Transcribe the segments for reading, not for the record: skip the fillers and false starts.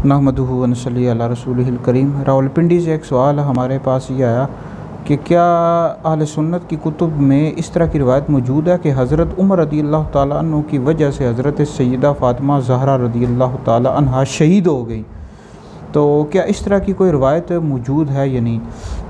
नहमदुहु व नसल्ली अला रसूलिहिल करीम। रावलपिंडी से एक सवाल हमारे पास ये आया कि क्या अहले सुन्नत की कुतुब में इस तरह की रिवायत मौजूद है कि हज़रत उमर रदी अल्लाह ताला अन्हु की वजह से हज़रत सैयदा फ़ातिमा ज़हरा रदी अल्लाह ताला अन्हा शहीद हो गई, तो क्या इस तरह की कोई रिवायत मौजूद है या नहीं?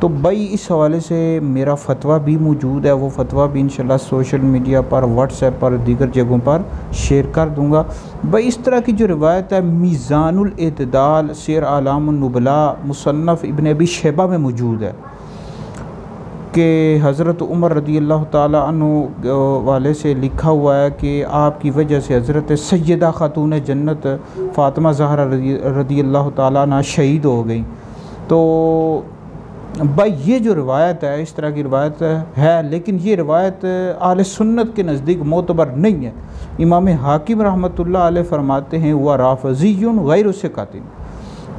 तो भाई इस हवाले से मेरा फ़तवा भी मौजूद है, वो फ़तवा भी इंशाल्लाह सोशल मीडिया पर, व्हाट्सएप पर, दीगर जगहों पर शेयर कर दूंगा। भाई इस तरह की जो रिवायत है मीज़ानुल एतदाल सियर आलामुन नुबला मुसन्नफ़ इब्न अबी शैबा में मौजूद है कि हज़रत उमर रदी अल्लाह ताला अन्हु वाले से लिखा हुआ है कि आपकी वजह से हज़रत सैयदा खातून जन्नत फ़ातिमा ज़हरा रदी अल्लाह ताला अन्हा शहीद हो गई। तो भाई ये जो रिवायत है, इस तरह की रिवायत है, लेकिन ये रिवायत अहले सुन्नत के नज़दीक मोतबर नहीं है। इमाम हाकिम रहमतुल्लाह अलैह फरमाते हैं वह राफ़ज़ीयुन गैर सिक़ातिन,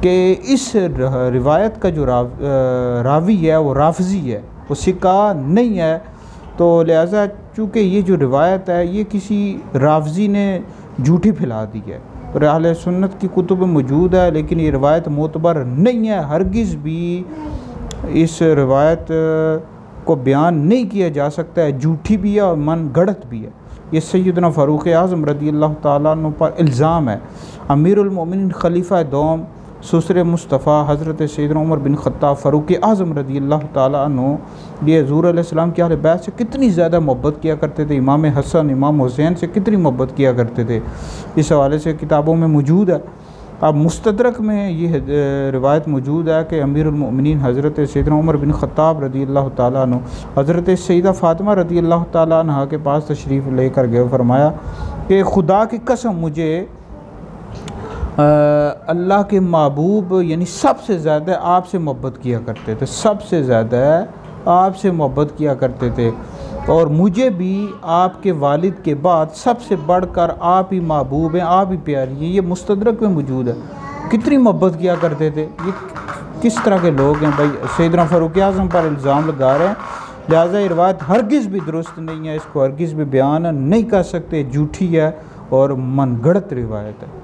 कि इस रिवायत का जो रावी है वो राफ़ज़ी है, वो सिक्का नहीं है। तो लिहाजा चूँकि ये जो रिवायत है ये किसी राफ़ज़ी ने झूठी फैला दी है, और अहले सुन्नत की कुतुब में मौजूद है, लेकिन ये रिवायत मोतबर नहीं है। हरगिज़ भी इस रिवायत को बयान नहीं किया जा सकता है, झूठी भी है और मन गढ़त भी है। ये सैयदना फ़ारूक़ आज़म रदी अल्लाह ताला अन्हु पर इल्ज़ाम है। अमीरुल मोमिनीन खलीफा दोम सुसर मुस्तफ़ा हज़रत सैयदना उमर बिन ख़त्ताब फ़ारूक़ आज़म रदी अल्लाह ताला अन्हु ये हुज़ूर अलैहिस्सलाम के अहले बैत से कितनी ज़्यादा मोहब्बत किया करते थे, इमाम हसन इमाम हुसैन से कितनी मोहब्बत किया करते थे, इस हवाले से किताबों में मौजूद है। अब मुस्तदरक में ये रिवायत मौजूद है कि अमीरुल मोमिनीन हज़रत सैयदना उमर बिन ख़त्ताब रदी अल्लाह ताला अन्हु हज़रत सैयदा फ़ातिमा रदी अल्लाह ताला अन्हा के पास तशरीफ़ लेकर गए, फरमाया कि खुदा की कसम मुझे अल्लाह के महबूब यानी सबसे ज़्यादा आपसे मोहब्बत किया करते थे, सबसे ज़्यादा आपसे मोहब्बत किया करते थे, और मुझे भी आपके वालिद के बाद सबसे बढ़कर आप ही महबूब हैं, आप ही प्यारी हैं। ये मुस्तदरक में मौजूद है। कितनी मोहब्बत किया करते थे, ये किस तरह के लोग हैं भाई? सैयदना फ़ारूक़ आज़म पर इल्ज़ाम लगा रहे हैं। लिहाजा ये रिवायत हरगिज़ भी दुरुस्त नहीं है, इसको हरगिज़ भी बयान नहीं कर सकते, झूठी है और मनगढ़ंत रिवायत है।